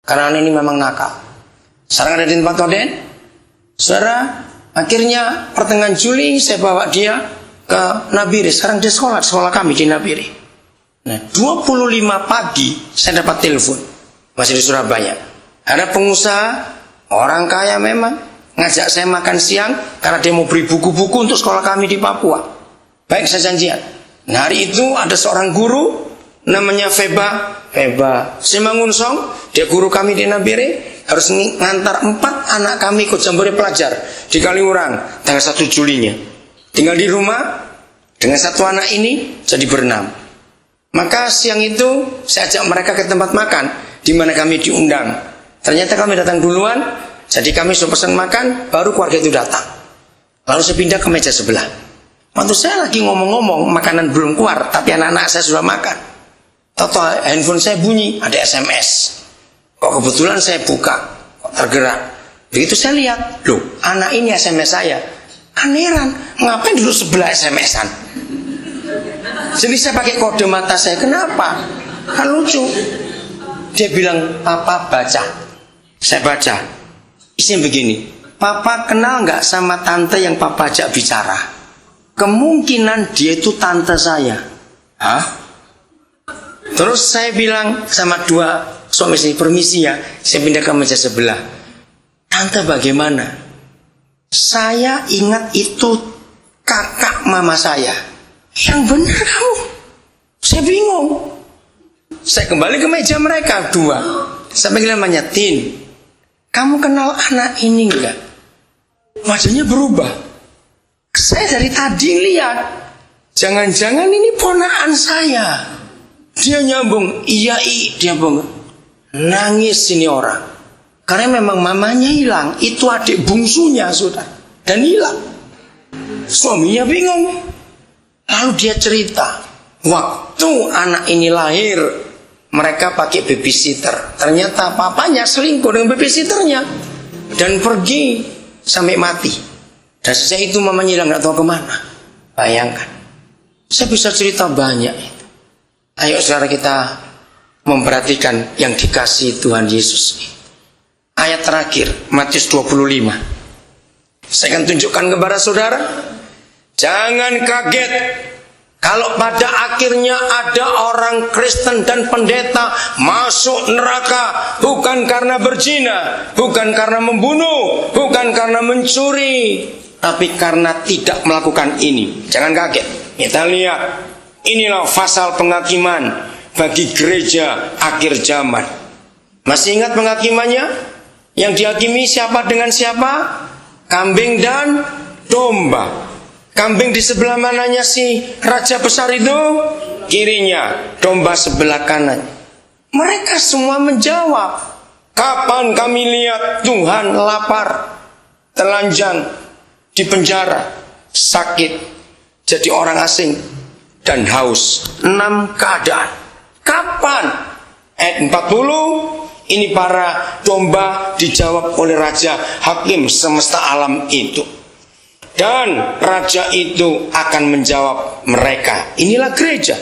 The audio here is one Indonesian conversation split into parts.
Karena anak ini memang nakal. Sekarang ada di tempat Koden. Saudara, akhirnya pertengahan Juli saya bawa dia ke Nabire. Sekarang dia sekolah kami di Nabire. Nah, 25 pagi saya dapat telepon. Masih di Surabaya. Ada pengusaha, orang kaya memang, ngajak saya makan siang karena dia mau beri buku-buku untuk sekolah kami di Papua. Baik, saya janjian. Nah, hari itu ada seorang guru namanya Feba Simangunsong. Dia guru kami di Nabire. Harus ngantar 4 anak kami ikut jambore pelajar di Kaliurang tanggal 1 Julinya. Tinggal di rumah dengan 1 anak ini jadi berenam. Maka siang itu saya ajak mereka ke tempat makan di mana kami diundang. Ternyata kami datang duluan, jadi kami sudah pesan makan, baru keluarga itu datang. Lalu saya pindah ke meja sebelah. Waktu saya lagi ngomong-ngomong, makanan belum keluar, tapi anak-anak saya sudah makan. Tahu handphone saya bunyi, ada SMS. Kok kebetulan saya buka, kok tergerak. Begitu saya lihat, loh, anak ini SMS saya. Aneran, ngapain dulu sebelah SMS-an? Jadi saya pakai kode mata saya, kenapa? Kan lucu. Dia bilang, papa baca. Saya baca. Isinya begini, papa kenal nggak sama tante yang papa ajak bicara? Kemungkinan dia itu tante saya. Hah? Terus saya bilang sama 2 suami istri, permisi ya, saya pindah ke meja sebelah. Tante bagaimana? Saya ingat itu kakak mama saya. Yang benar kamu. Saya bingung. Saya kembali ke meja mereka 2. Saya panggil namanya, Tin, kamu kenal anak ini enggak? Wajahnya berubah. Saya dari tadi lihat, jangan-jangan ini ponakan saya. Dia nyambung, iya dia nyambung. Nangis ini orang. Karena memang mamanya hilang. Itu adik bungsunya sudah. Dan hilang. Suaminya bingung. Lalu dia cerita, waktu anak ini lahir, mereka pakai babysitter. Ternyata papanya selingkuh dengan babysitternya dan pergi sampai mati. Dan sejak itu mamanya hilang, gak tahu kemana. Bayangkan. Saya bisa cerita banyak itu. Ayo saudara kita memperhatikan yang dikasih Tuhan Yesus. Ayat terakhir, Matius 25. Saya akan tunjukkan kepada saudara. Jangan kaget kalau pada akhirnya ada orang Kristen dan pendeta masuk neraka. Bukan karena berzina, bukan karena membunuh, bukan karena mencuri, tapi karena tidak melakukan ini. Jangan kaget. Kita lihat, inilah pasal penghakiman bagi gereja akhir zaman. Masih ingat penghakimannya? Yang dihakimi siapa dengan siapa? Kambing dan domba. Kambing di sebelah mananya si raja besar itu? Kirinya. Domba sebelah kanan. Mereka semua menjawab, kapan kami lihat Tuhan lapar, telanjang, di penjara, sakit, jadi orang asing, dan haus. 6 keadaan. Kapan? Ayat 40. Ini para domba dijawab oleh raja hakim semesta alam itu. Dan raja itu akan menjawab mereka. Inilah gereja.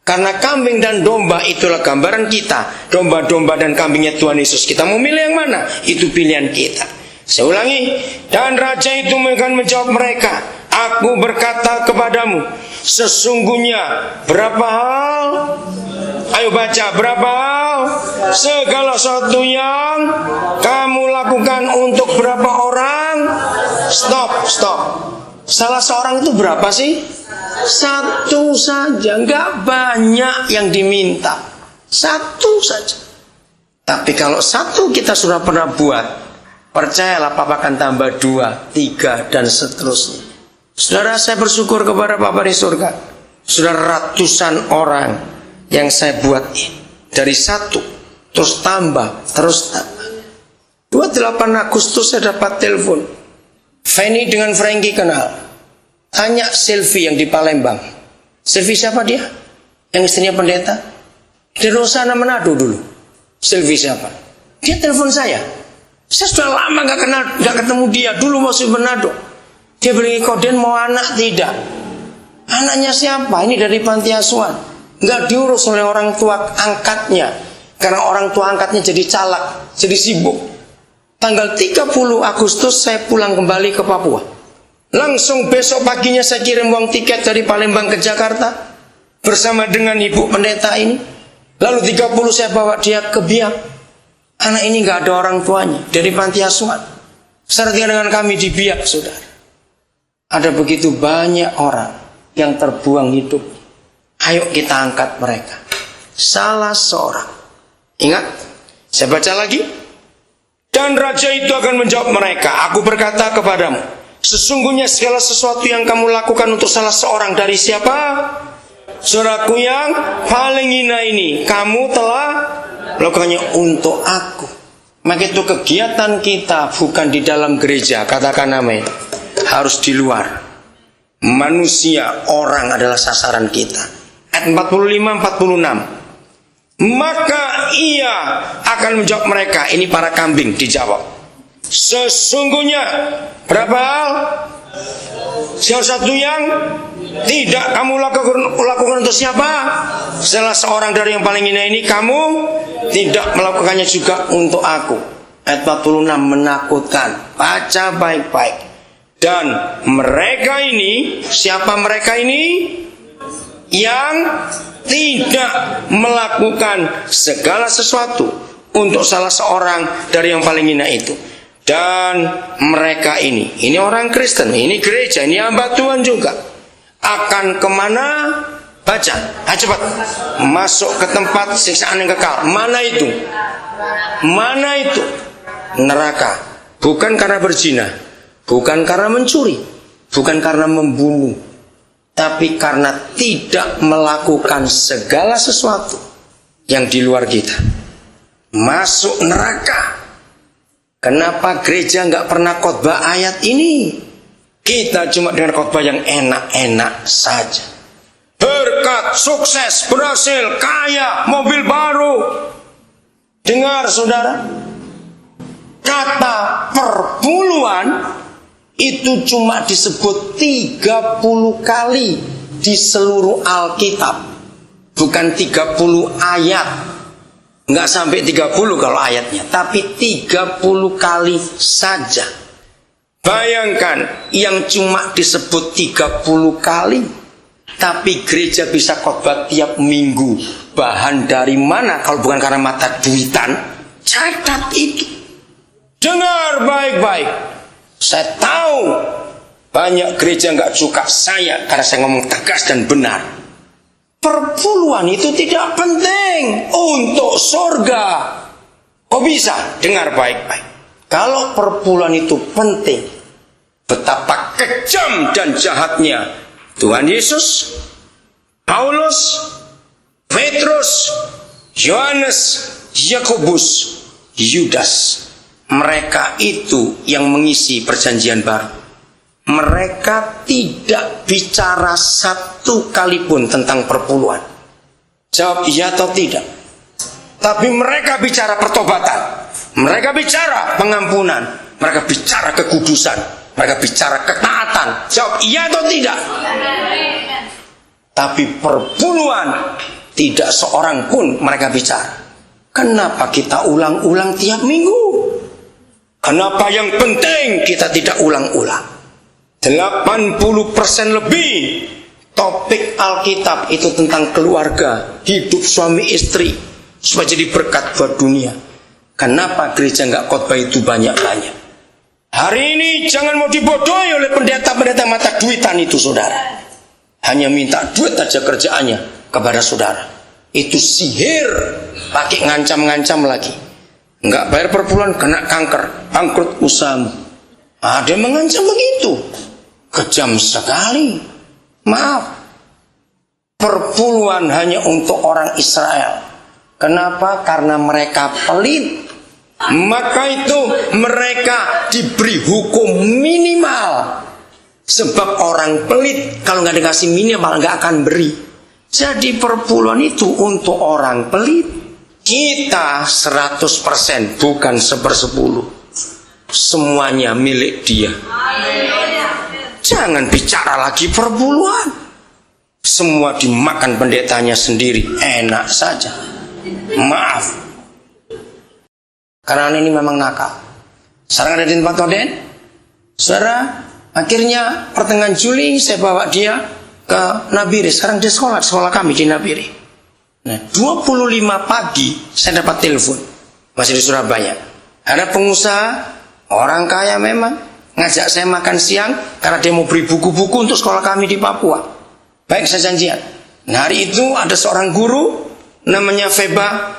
Karena kambing dan domba itulah gambaran kita. Domba-domba dan kambingnya Tuhan Yesus. Kita mau milih yang mana? Itu pilihan kita. Saya ulangi. Dan raja itu akan menjawab mereka. Aku berkata kepadamu, sesungguhnya berapa hal? Ayo baca, berapa hal? Segala sesuatu yang kamu lakukan untuk berapa orang? Stop. Salah seorang itu berapa sih? 1 saja, enggak banyak yang diminta. 1 saja. Tapi kalau 1 kita sudah pernah buat, percayalah Papa akan tambah 2, 3 dan seterusnya. Saudara, saya bersyukur kepada Bapa di surga. Sudah ratusan orang yang saya buat ini. Dari 1 terus tambah. 28 Agustus saya dapat telepon. Fanny dengan Frankie kenal. Tanya Sylvie yang di Palembang. Sylvie siapa dia? Yang istrinya pendeta. Di Rosana Manado dulu. Sylvie siapa? Dia telepon saya. Saya sudah lama gak ketemu dia. Dulu masih Manado. Dia beli koden mau anak, tidak. Anaknya siapa? Ini dari panti asuhan. Gak diurus oleh orang tua angkatnya. Karena orang tua angkatnya jadi calak, jadi sibuk. Tanggal 30 Agustus saya pulang kembali ke Papua. Langsung besok paginya saya kirim uang tiket dari Palembang ke Jakarta bersama dengan ibu pendeta ini. Lalu 30 saya bawa dia ke Biak. Anak ini gak ada orang tuanya, dari panti asuhan. Serta dengan kami di Biak, saudara. Ada begitu banyak orang yang terbuang hidup. Ayo kita angkat mereka. Salah seorang. Ingat, saya baca lagi. Dan raja itu akan menjawab mereka, aku berkata kepadamu, sesungguhnya segala sesuatu yang kamu lakukan untuk salah seorang dari siapa? Saudaraku yang paling hina ini, kamu telah melakukannya untuk aku. Maka itu kegiatan kita bukan di dalam gereja, katakan amin. Harus di luar. Manusia, orang adalah sasaran kita. Ayat 45-46. Maka ia akan menjawab mereka, ini para kambing dijawab. Sesungguhnya berapa hal? Salah satu yang tidak kamu lakukan untuk siapa? Salah seorang dari yang paling hina ini kamu tidak melakukannya juga untuk aku. Ayat 46 menakutkan. Baca baik-baik. Dan mereka ini, siapa mereka ini? Yang tidak melakukan segala sesuatu untuk salah seorang dari yang paling hina itu. Dan mereka ini orang Kristen, ini gereja, ini hamba Tuhan juga. Akan kemana? Baca, cepat. Masuk ke tempat siksaan yang kekal. Mana itu? Mana itu? Neraka. Bukan karena berzina, bukan karena mencuri, bukan karena membunuh, tapi karena tidak melakukan segala sesuatu yang di luar kita. Masuk neraka. Kenapa gereja nggak pernah khotbah ayat ini? Kita cuma dengan khotbah yang enak-enak saja. Berkat, sukses, berhasil, kaya, mobil baru. Dengar saudara, kata perpuluhan itu cuma disebut 30 kali di seluruh Alkitab. Bukan 30 ayat. Enggak sampai 30 kalau ayatnya, tapi 30 kali saja. Bayangkan yang cuma disebut 30 kali, tapi gereja bisa khotbah tiap minggu. Bahan dari mana kalau bukan karena mata duitan? Catat itu. Dengar baik-baik. Saya tahu banyak gereja nggak suka saya karena saya ngomong tegas dan benar. Perpuluhan itu tidak penting untuk surga. Kok bisa? Dengar baik-baik. Kalau perpuluhan itu penting, betapa kejam dan jahatnya Tuhan Yesus, Paulus, Petrus, Yohanes, Yakobus, Yudas. Mereka itu yang mengisi perjanjian baru. Mereka tidak bicara satu kali pun tentang perpuluhan. Jawab iya atau tidak. Tapi mereka bicara pertobatan. Mereka bicara pengampunan. Mereka bicara kekudusan. Mereka bicara ketaatan. Jawab iya atau tidak. Tapi perpuluhan tidak seorang pun mereka bicara. Kenapa kita ulang-ulang tiap minggu? Kenapa yang penting kita tidak ulang-ulang? 80% lebih topik Alkitab itu tentang keluarga, hidup suami istri, supaya jadi berkat buat dunia. Kenapa gereja nggak khotbah itu banyak-banyak? Hari ini jangan mau dibodohi oleh pendeta-pendeta mata duitan itu, saudara. Hanya minta duit aja kerjaannya kepada saudara. Itu sihir, pakai ngancam-ngancam lagi. Nggak bayar per bulan kena kanker, bangkrut usahamu. Ada yang mengancam begitu. Kejam sekali. Maaf. Perpuluhan hanya untuk orang Israel. Kenapa? Karena mereka pelit. Maka itu mereka diberi hukum minimal. Sebab orang pelit kalau nggak dikasih minimal nggak akan beri. Jadi perpuluhan itu untuk orang pelit. Kita 100% bukan 1/10. Semuanya milik dia. Jangan bicara lagi perpuluhan. Semua dimakan pendetanya sendiri. Enak saja. Maaf. karena anak ini memang nakal. Sekarang ada di tempat Koden. Saudara, akhirnya pertengahan Juli saya bawa dia ke Nabire. Sekarang dia sekolah kami di Nabire. Nah, 25 pagi saya dapat telepon, masih di Surabaya. Ada pengusaha, orang kaya memang, ngajak saya makan siang karena dia mau beri buku-buku untuk sekolah kami di Papua. Baik, saya janjian. Nah, hari itu ada seorang guru namanya Feba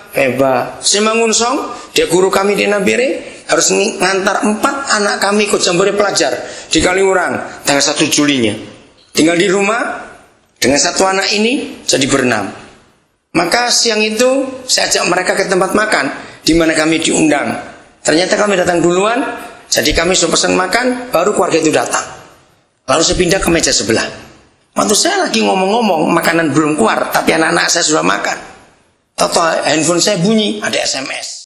Simangunsong, dia guru kami di Nabire, harus ngantar 4 anak kami ikut jambore pelajar di Kaliurang tanggal 1 Julinya. Tinggal di rumah dengan satu anak ini jadi berenam. Maka siang itu saya ajak mereka ke tempat makan di mana kami diundang. Ternyata kami datang duluan, jadi kami sudah pesan makan, baru keluarga itu datang. Lalu saya pindah ke meja sebelah. Waktu saya lagi ngomong-ngomong, makanan belum keluar, tapi anak-anak saya sudah makan. Tahu-tahu handphone saya bunyi, ada SMS.